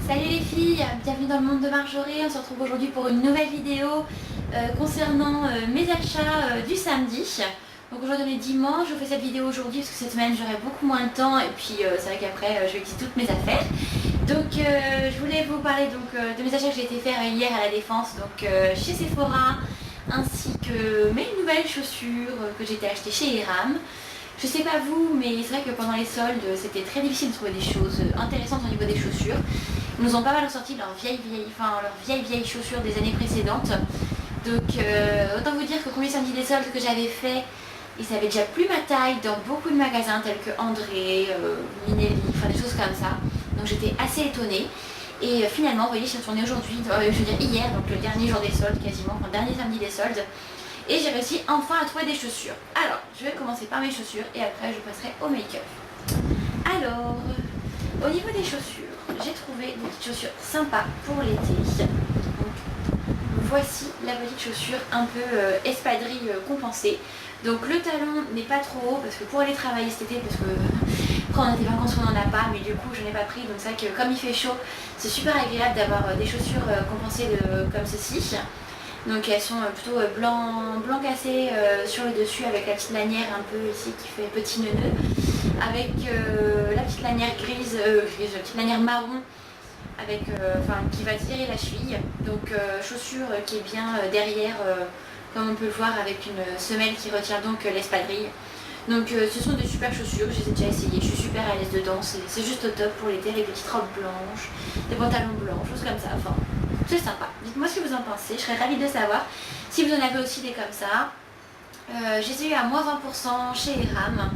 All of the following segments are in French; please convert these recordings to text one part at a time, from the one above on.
Salut les filles, bienvenue dans le monde de Marjorie. On se retrouve aujourd'hui pour une nouvelle vidéo concernant mes achats du samedi. Donc aujourd'hui on est dimanche, je fais cette vidéo aujourd'hui parce que cette semaine j'aurai beaucoup moins de temps et puis c'est vrai qu'après je vais utiliser toutes mes affaires. Donc je voulais vous parler de mes achats que j'ai été faire hier à la Défense, donc chez Sephora, ainsi que mes nouvelles chaussures que j'ai été acheter chez Eram. Je sais pas vous, mais c'est vrai que pendant les soldes, c'était très difficile de trouver des choses intéressantes au niveau des chaussures. Ils nous ont pas mal ressorti leurs vieilles chaussures des années précédentes. Donc autant vous dire que premier samedi des soldes que j'avais fait, ils avaient déjà plus ma taille dans beaucoup de magasins tels que André, Minelli, enfin des choses comme ça. Donc j'étais assez étonnée. Et finalement, vous voyez, je suis retournée aujourd'hui, je veux dire hier, donc le dernier jour des soldes quasiment, enfin le dernier samedi des soldes. Et j'ai réussi enfin à trouver des chaussures. Alors, je vais commencer par mes chaussures et après je passerai au make-up. Alors, au niveau des chaussures, j'ai trouvé des petites chaussures sympas pour l'été. Donc, voici la petite chaussure un peu espadrille compensée. Donc le talon n'est pas trop haut parce que pour aller travailler cet été, parce que après on a des vacances on n'en a pas, mais du coup je n'ai pas pris. Donc c'est vrai que comme il fait chaud, c'est super agréable d'avoir des chaussures compensées comme ceci. Donc elles sont plutôt blanc cassé sur le dessus avec la petite lanière un peu ici qui fait petit neuneu. Avec la petite lanière grise, la petite lanière marron avec, qui va tirer la cheville. Donc chaussure qui est bien derrière comme on peut le voir avec une semelle qui retient donc l'espadrille. Donc ce sont des super chaussures, je les ai déjà essayées, je suis super à l'aise dedans, c'est juste au top pour l'été, les petites robes blanches, des pantalons blancs, choses comme ça, enfin c'est sympa. Dites-moi ce que vous en pensez, je serais ravie de savoir si vous en avez aussi des comme ça. Je les ai eu à moins 20% chez Eram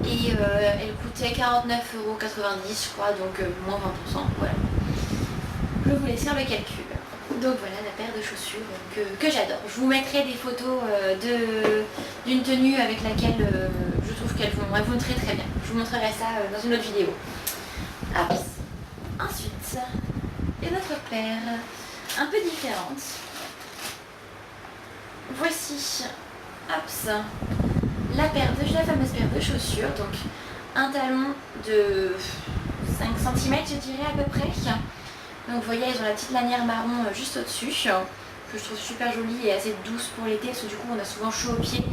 et elle coûtait 49,90 € je crois, donc moins 20%, voilà. Je vous laisse faire le calcul. Donc voilà la paire de chaussures que j'adore. Je vous mettrai des photos d'une tenue avec laquelle je trouve qu'elles vont très très bien. Je vous montrerai ça dans une autre vidéo. Hop. Ensuite, une autre paire un peu différente. Voici hop, la fameuse paire de chaussures. Donc un talon de 5 cm je dirais à peu près. Donc vous voyez, elles ont la petite lanière marron juste au-dessus, que je trouve super jolie et assez douce pour l'été, parce que du coup on a souvent chaud aux pieds,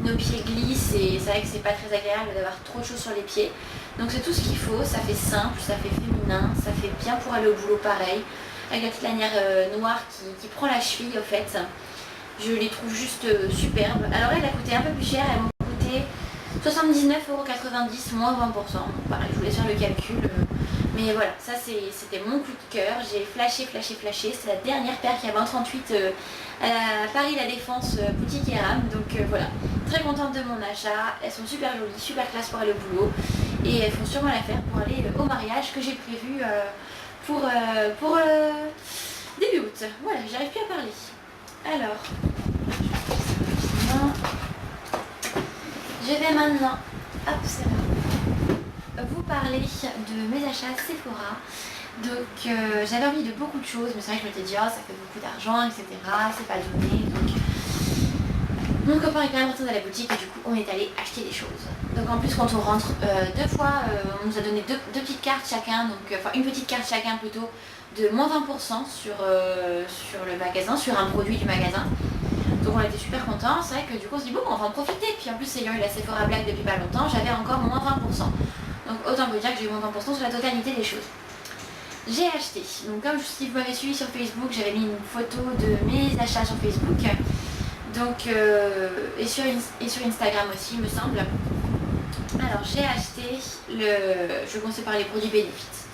nos pieds glissent et c'est vrai que c'est pas très agréable d'avoir trop chaud sur les pieds. Donc c'est tout ce qu'il faut, ça fait simple, ça fait féminin, ça fait bien pour aller au boulot pareil, avec la petite lanière noire qui prend la cheville au fait. Je les trouve juste superbes. Alors elle a coûté un peu plus cher, elles m'ont coûté 79,90 € moins 20%. Donc pareil, je vous laisse faire le calcul. Mais voilà, ça c'était mon coup de cœur. J'ai flashé. C'est la dernière paire qui avait en 38 à Paris La Défense, boutique Eram. Donc voilà, très contente de mon achat. Elles sont super jolies, super classe pour aller au boulot. Et elles font sûrement l'affaire pour aller au mariage que j'ai prévu pour début août. Voilà, j'arrive plus à parler. Alors, je vais maintenant, hop, c'est bon, vous parler de mes achats Sephora. Donc j'avais envie de beaucoup de choses, mais c'est vrai que je m'étais dit oh, ça fait beaucoup d'argent, etc. C'est pas donné. Donc mon copain est quand même rentré dans la boutique et du coup on est allé acheter des choses. Donc en plus quand on rentre deux fois, on nous a donné deux petites cartes chacun, donc enfin une petite carte chacun plutôt, de moins 20% sur le magasin, sur un produit du magasin. Donc on était super contents, c'est vrai que du coup on se dit bon on va en profiter. Puis en plus ayant eu la Sephora Black depuis pas longtemps, j'avais encore moins 20%. Donc autant vous dire que j'ai eu moins 20% sur la totalité des choses. J'ai acheté, donc comme si vous m'avez suivi sur Facebook, j'avais mis une photo de mes achats sur Facebook. Donc et sur Instagram aussi il me semble. Alors j'ai acheté je vais commencer par les produits Benefit.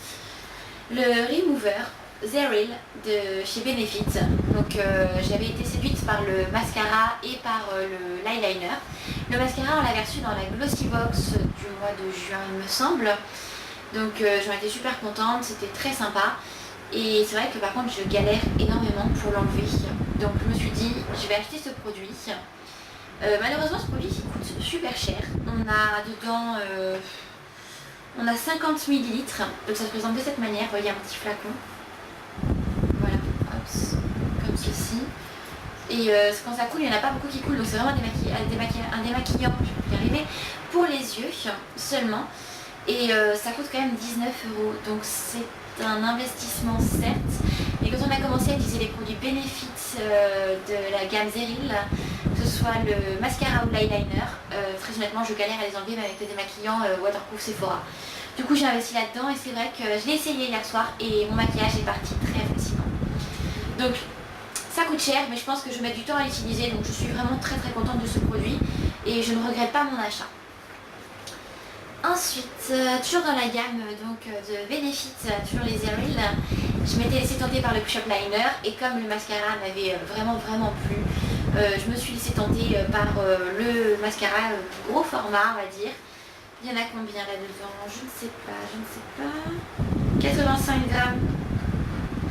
Le Remover Zeril de chez Benefit. Donc j'avais été séduite par le mascara et par l'eyeliner. Le mascara on l'avait reçu dans la Glossy Box du mois de juin il me semble. Donc j'en étais super contente, c'était très sympa. Et c'est vrai que par contre je galère énormément pour l'enlever. Donc je me suis dit je vais acheter ce produit. Malheureusement ce produit il coûte super cher. On a dedans on a 50 ml, donc ça se présente de cette manière, vous voyez un petit flacon. Voilà, hop, comme ceci. Et quand ça coule, il n'y en a pas beaucoup qui coulent, donc c'est vraiment un démaquillant, je vais y arriver, pour les yeux seulement. et ça coûte quand même 19 €. Donc c'est un investissement certes, mais quand on a commencé à utiliser les produits Benefit de la gamme Zeril, que ce soit le mascara ou l'eyeliner, très honnêtement je galère à les enlever avec le démaquillant waterproof Sephora. Du coup j'ai investi là-dedans et c'est vrai que je l'ai essayé hier soir et mon maquillage est parti très facilement. Donc ça coûte cher, mais je pense que je vais mettre du temps à l'utiliser, donc je suis vraiment très contente de ce produit et je ne regrette pas mon achat. Ensuite, toujours dans la gamme de Benefit, toujours les Zeril, je m'étais laissée tenter par le Push-Up Liner et comme le mascara m'avait vraiment plu, je me suis laissée tenter par le mascara gros format, on va dire. Il y en a combien là-dedans? Je ne sais pas. 85 grammes.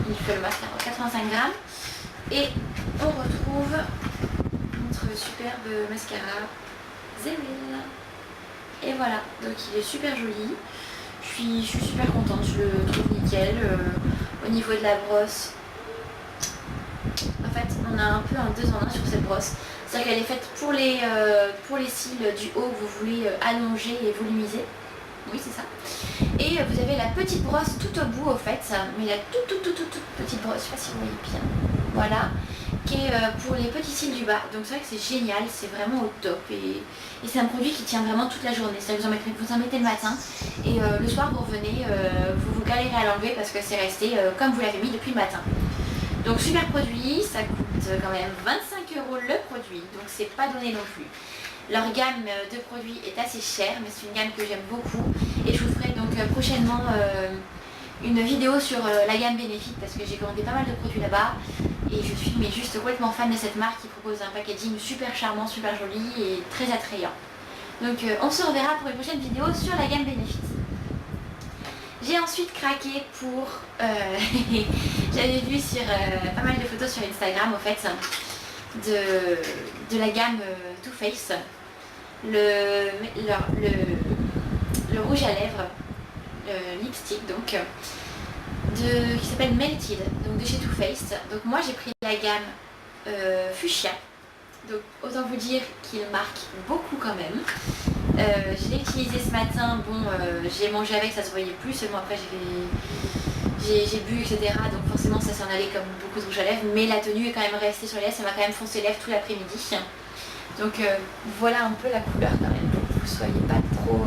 Il fait le mascara, 85 grammes. Et on retrouve notre superbe mascara Zeril. Et voilà, donc il est super joli. Je suis super contente, je le trouve nickel. Au niveau de la brosse, en fait on a un peu un 2 en 1 sur cette brosse. C'est-à-dire qu'elle est faite pour les cils du haut que vous voulez allonger et volumiser. Oui, c'est ça. Et vous avez la petite brosse tout au bout, au fait, mais la toute petite brosse, je sais pas si vous voyez bien, voilà, qui est pour les petits cils du bas. Donc c'est vrai que c'est génial, c'est vraiment au top et c'est un produit qui tient vraiment toute la journée. C'est-à-dire que vous en mettez le matin et le soir vous revenez, vous galérez à l'enlever parce que c'est resté comme vous l'avez mis depuis le matin. Donc super produit, ça coûte quand même 25 € le produit, donc c'est pas donné non plus. Leur gamme de produits est assez chère, mais c'est une gamme que j'aime beaucoup. Et je vous ferai donc prochainement une vidéo sur la gamme Benefit parce que j'ai commandé pas mal de produits là-bas. Et je suis mais juste complètement fan de cette marque qui propose un packaging super charmant, super joli et très attrayant. Donc on se reverra pour une prochaine vidéo sur la gamme Benefit. J'ai ensuite craqué pour... j'avais vu sur pas mal de photos sur Instagram, au fait, de la gamme Too Faced, le rouge à lèvres, le lipstick, donc, qui s'appelle Melted, donc de chez Too Faced. Donc moi j'ai pris la gamme Fuchsia, donc autant vous dire qu'il marque beaucoup quand même. Je l'ai utilisé ce matin, bon j'ai mangé avec, ça se voyait plus, seulement après j'ai bu etc, donc forcément ça s'en allait comme beaucoup de rouge à lèvres, mais la tenue est quand même restée sur les lèvres, ça m'a quand même foncé les lèvres tout l'après-midi. Donc voilà un peu la couleur quand même, pour que vous soyez pas trop,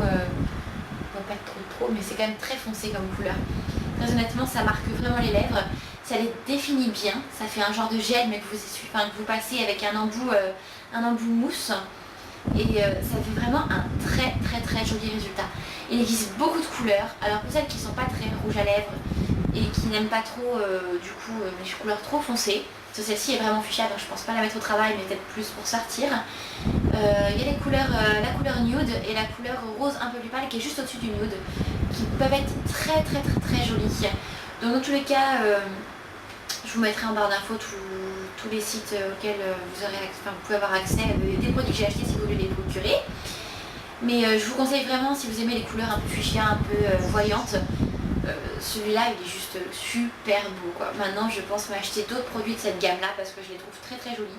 pas trop, mais c'est quand même très foncé comme couleur. Très honnêtement ça marque vraiment les lèvres, ça les définit bien, ça fait un genre de gel mais que vous passez avec un embout mousse. Et ça fait vraiment un très joli résultat. Il existe beaucoup de couleurs, alors pour celles qui ne sont pas très rouges à lèvres et qui n'aiment pas trop les couleurs trop foncées, parce que celle-ci est vraiment fuchsia donc je pense pas la mettre au travail mais peut-être plus pour sortir. Il y a les couleurs, la couleur nude et la couleur rose un peu plus pâle qui est juste au-dessus du nude, qui peuvent être très jolies. Donc dans tous les cas, je vous mettrai en barre d'infos tous les sites auxquels vous pouvez avoir accès des produits que j'ai achetés si vous voulez les procurer. Mais je vous conseille vraiment, si vous aimez les couleurs un peu fuchsia, un peu voyantes, celui-là il est juste super beau quoi. Maintenant je pense m'acheter d'autres produits de cette gamme là parce que je les trouve très jolis.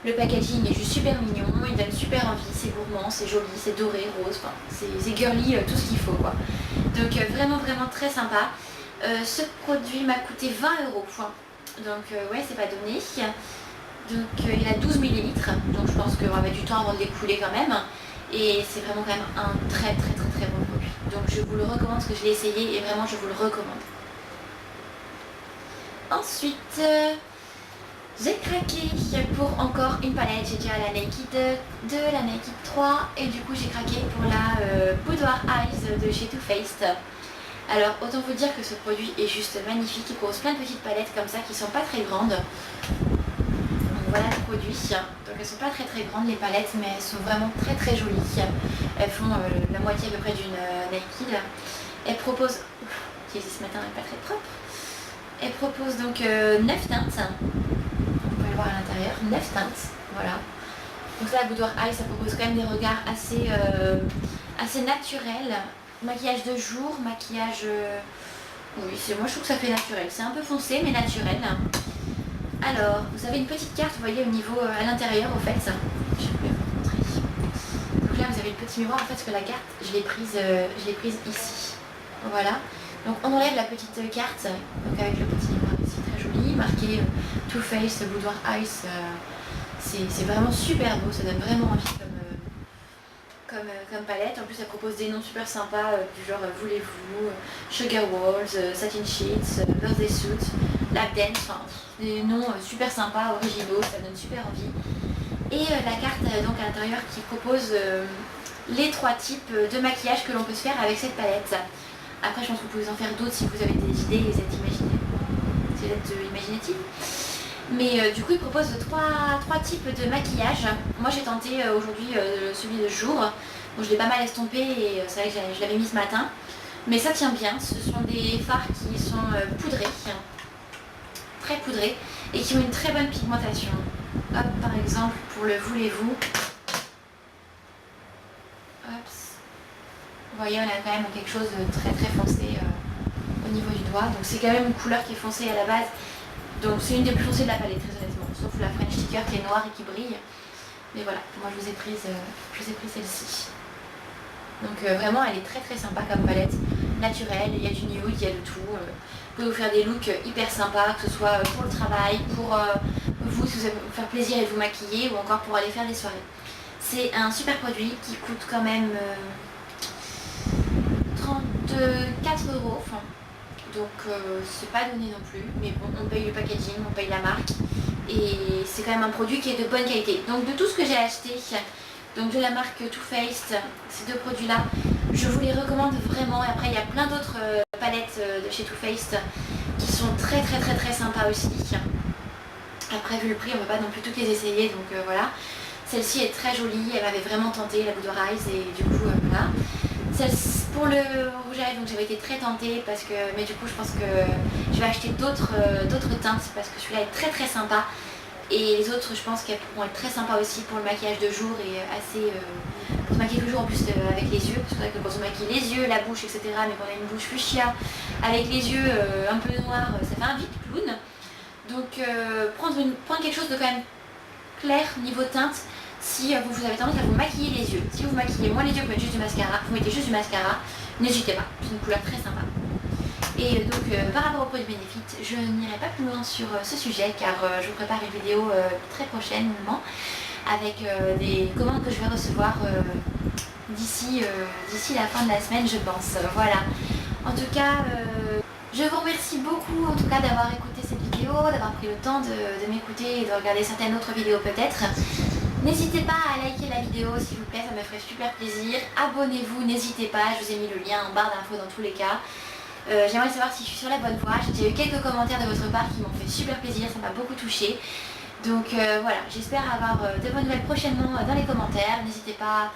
Le packaging est juste super mignon, il donne super envie, c'est gourmand, c'est joli, c'est doré, rose, enfin c'est girly, tout ce qu'il faut quoi. Donc vraiment très sympa. Ce produit m'a coûté 20 €. Donc ouais c'est pas donné. Donc il a 12 ml, donc je pense qu'on va mettre du temps avant de l'écouler quand même. Et c'est vraiment quand même un très bon produit. Donc je vous le recommande parce que je l'ai essayé et vraiment je vous le recommande. Ensuite j'ai craqué pour encore une palette. J'ai déjà la Naked 2, la Naked 3 et du coup j'ai craqué pour la Boudoir Eyes de chez Too Faced. Alors autant vous dire que ce produit est juste magnifique, il propose plein de petites palettes comme ça qui sont pas très grandes. Donc voilà le produit, donc elles sont pas très grandes les palettes mais elles sont vraiment très jolies. Elles font la moitié à peu près d'une Naked. Elles proposent, j'ai dit ce matin elle n'est pas très propre. Elles proposent donc 9 teintes, vous pouvez le voir à l'intérieur, 9 teintes, voilà. Donc ça la Boudoir Eyes ça propose quand même des regards assez naturels. Maquillage de jour, maquillage... Oui, moi je trouve que ça fait naturel. C'est un peu foncé mais naturel. Alors, vous avez une petite carte, vous voyez, au niveau à l'intérieur, au fait. Je vais vous montrer. Donc là, vous avez le petit miroir en fait parce que la carte je l'ai prise ici. Voilà. Donc on enlève la petite carte, donc avec le petit miroir ici très joli, marqué Too Faced Boudoir Ice. C'est vraiment super beau, ça donne vraiment envie comme palette. En plus elle propose des noms super sympas du genre Voulez-vous, Sugar Walls, Satin Sheets, Birthday Suit, Lap Dance, enfin des noms super sympas, originaux, ça donne super envie. Et la carte donc à l'intérieur qui propose les 3 types de maquillage que l'on peut se faire avec cette palette. Après je pense que vous pouvez en faire d'autres si vous avez des idées et vous êtes imaginatif. Mais du coup il propose 3 types de maquillage. Moi j'ai tenté aujourd'hui celui de jour. Donc je l'ai pas mal estompé et c'est vrai que je l'avais mis ce matin. Mais ça tient bien, ce sont des fards qui sont poudrés, très poudrés et qui ont une très bonne pigmentation. Hop, par exemple pour le Voulez-vous. Vous voyez, on a quand même quelque chose de très très foncé au niveau du doigt. Donc c'est quand même une couleur qui est foncée à la base. Donc c'est une des plus foncées de la palette très honnêtement. Sauf la French Sticker qui est noire et qui brille. Mais voilà, moi je vous ai prise celle-ci. Donc vraiment elle est très très sympa comme palette. Naturelle, il y a du nude, il y a de tout. Vous pouvez vous faire des looks hyper sympas, que ce soit pour le travail, pour vous si vous avez vous faire plaisir et vous maquiller ou encore pour aller faire des soirées. C'est un super produit qui coûte quand même 34 €, donc c'est pas donné non plus, mais bon, on paye le packaging, on paye la marque et c'est quand même un produit qui est de bonne qualité. Donc de tout ce que j'ai acheté, donc de la marque Too Faced, ces 2 produits là, je vous les recommande vraiment. Et après il y a plein d'autres palettes de chez Too Faced qui sont très très très très sympas aussi. Après vu le prix on ne peut pas non plus toutes les essayer, donc voilà. Celle-ci est très jolie, elle m'avait vraiment tenté, la Boudoir Eyes, et du coup voilà. Pour le rouge à lèvres, donc j'avais été très tentée parce que, mais du coup je pense que je vais acheter d'autres teintes parce que celui-là est très très sympa et les autres je pense qu'elles pourront être très sympas aussi pour le maquillage de jour et assez pour se maquiller toujours en plus avec les yeux, parce que c'est vrai que quand on maquille les yeux, la bouche etc, mais qu'on a une bouche fuchsia avec les yeux un peu noirs, ça fait un vite clown. Donc prendre quelque chose de quand même clair niveau teinte. Si vous avez tendance à vous maquiller les yeux, si vous maquillez moins les yeux, vous mettez juste du mascara, n'hésitez pas, c'est une couleur très sympa. Et donc par rapport au produit Benefit, je n'irai pas plus loin sur ce sujet car je vous prépare une vidéo très prochainement avec des commandes que je vais recevoir d'ici la fin de la semaine je pense. Voilà. En tout cas, je vous remercie beaucoup en tout cas d'avoir écouté cette vidéo, d'avoir pris le temps de m'écouter et de regarder certaines autres vidéos peut-être. N'hésitez pas à liker la vidéo s'il vous plaît, ça me ferait super plaisir. Abonnez-vous, n'hésitez pas, je vous ai mis le lien en barre d'infos dans tous les cas. J'aimerais savoir si je suis sur la bonne voie. J'ai déjà eu quelques commentaires de votre part qui m'ont fait super plaisir, ça m'a beaucoup touchée. Donc voilà, j'espère avoir de bonnes nouvelles prochainement dans les commentaires. N'hésitez pas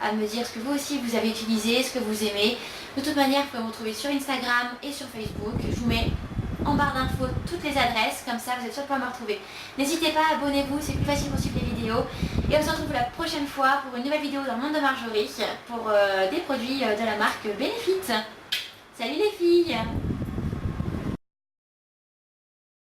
à me dire ce que vous aussi vous avez utilisé, ce que vous aimez. De toute manière, vous pouvez me retrouver sur Instagram et sur Facebook. Je vous mets en barre d'infos toutes les adresses, comme ça vous êtes sûr de pouvoir me retrouver. N'hésitez pas, abonnez-vous, c'est plus facile pour suivre les vidéos. Et on se retrouve la prochaine fois pour une nouvelle vidéo dans le monde de Marjorie pour des produits de la marque Benefit. Salut les filles!